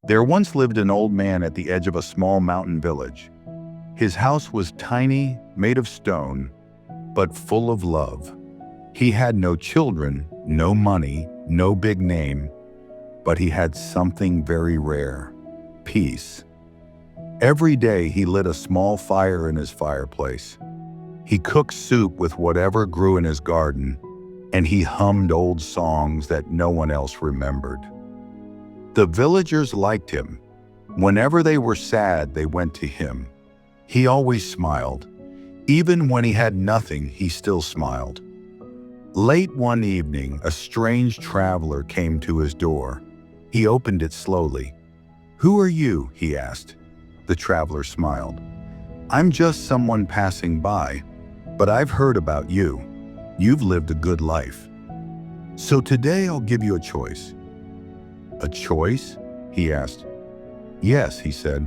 There once lived an old man at the edge of a small mountain village. His house was tiny, made of stone, but full of love. He had no children, no money, no big name, but he had something very rare: peace. Every day he lit a small fire in his fireplace. He cooked soup with whatever grew in his garden, and he hummed old songs that no one else remembered. The villagers liked him. Whenever they were sad, they went to him. He always smiled. Even when he had nothing, he still smiled. Late one evening, a strange traveler came to his door. He opened it slowly. "Who are you?" he asked. The traveler smiled. "I'm just someone passing by, but I've heard about you. You've lived a good life. So today I'll give you a choice." "A choice?" he asked. "Yes," he said.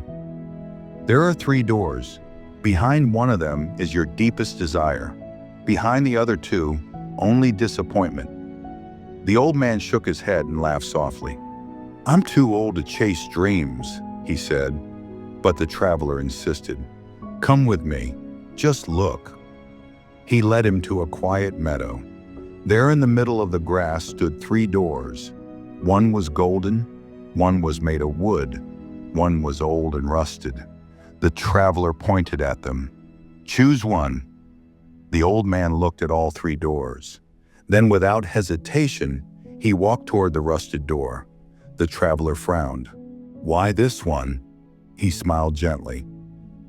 "There are 3 doors. Behind one of them is your deepest desire. Behind the other 2, only disappointment." The old man shook his head and laughed softly. "I'm too old to chase dreams," he said. But the traveler insisted. "Come with me. Just look." He led him to a quiet meadow. There in the middle of the grass stood 3 doors. One was golden, one was made of wood, one was old and rusted. The traveler pointed at them. "Choose one." The old man looked at all 3 doors. Then, without hesitation, he walked toward the rusted door. The traveler frowned. "Why this one?" He smiled gently.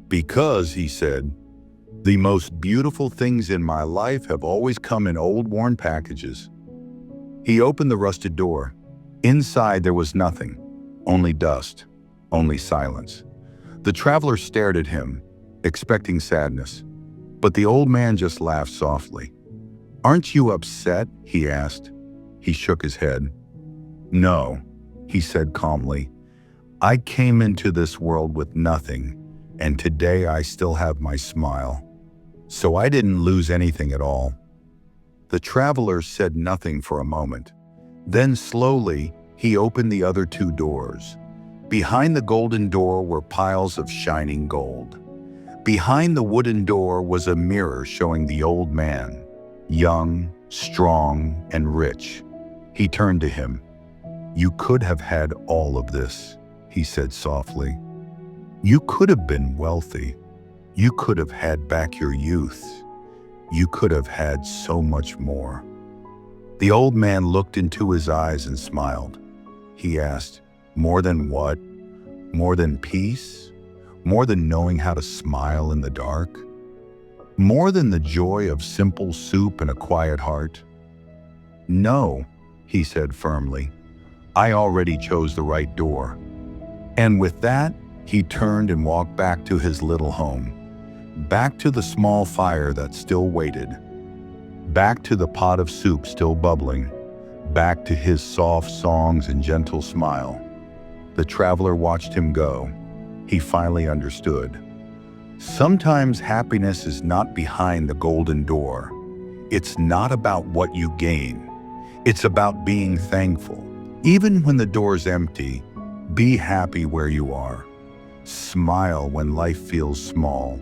"Because," he said, "the most beautiful things in my life have always come in old, worn packages." He opened the rusted door. Inside there was nothing, only dust, only silence. The traveler stared at him, expecting sadness, but the old man just laughed softly. "Aren't you upset?" he asked. He shook his head. "No," he said calmly. "I came into this world with nothing, and today I still have my smile. So I didn't lose anything at all." The traveler said nothing for a moment. Then slowly, he opened the other 2 doors. Behind the golden door were piles of shining gold. Behind the wooden door was a mirror showing the old man, young, strong, and rich. He turned to him. "You could have had all of this," he said softly. "You could have been wealthy. You could have had back your youth. You could have had so much more." The old man looked into his eyes and smiled. He asked, "More than what? More than peace? More than knowing how to smile in the dark? More than the joy of simple soup and a quiet heart?" "No," he said firmly. "I already chose the right door." And with that, he turned and walked back to his little home. Back to the small fire that still waited. Back to the pot of soup still bubbling. Back to his soft songs and gentle smile. The traveler watched him go. He finally understood. Sometimes happiness is not behind the golden door. It's not about what you gain. It's about being thankful. Even when the door's empty, be happy where you are. Smile when life feels small.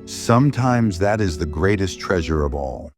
Sometimes that is the greatest treasure of all.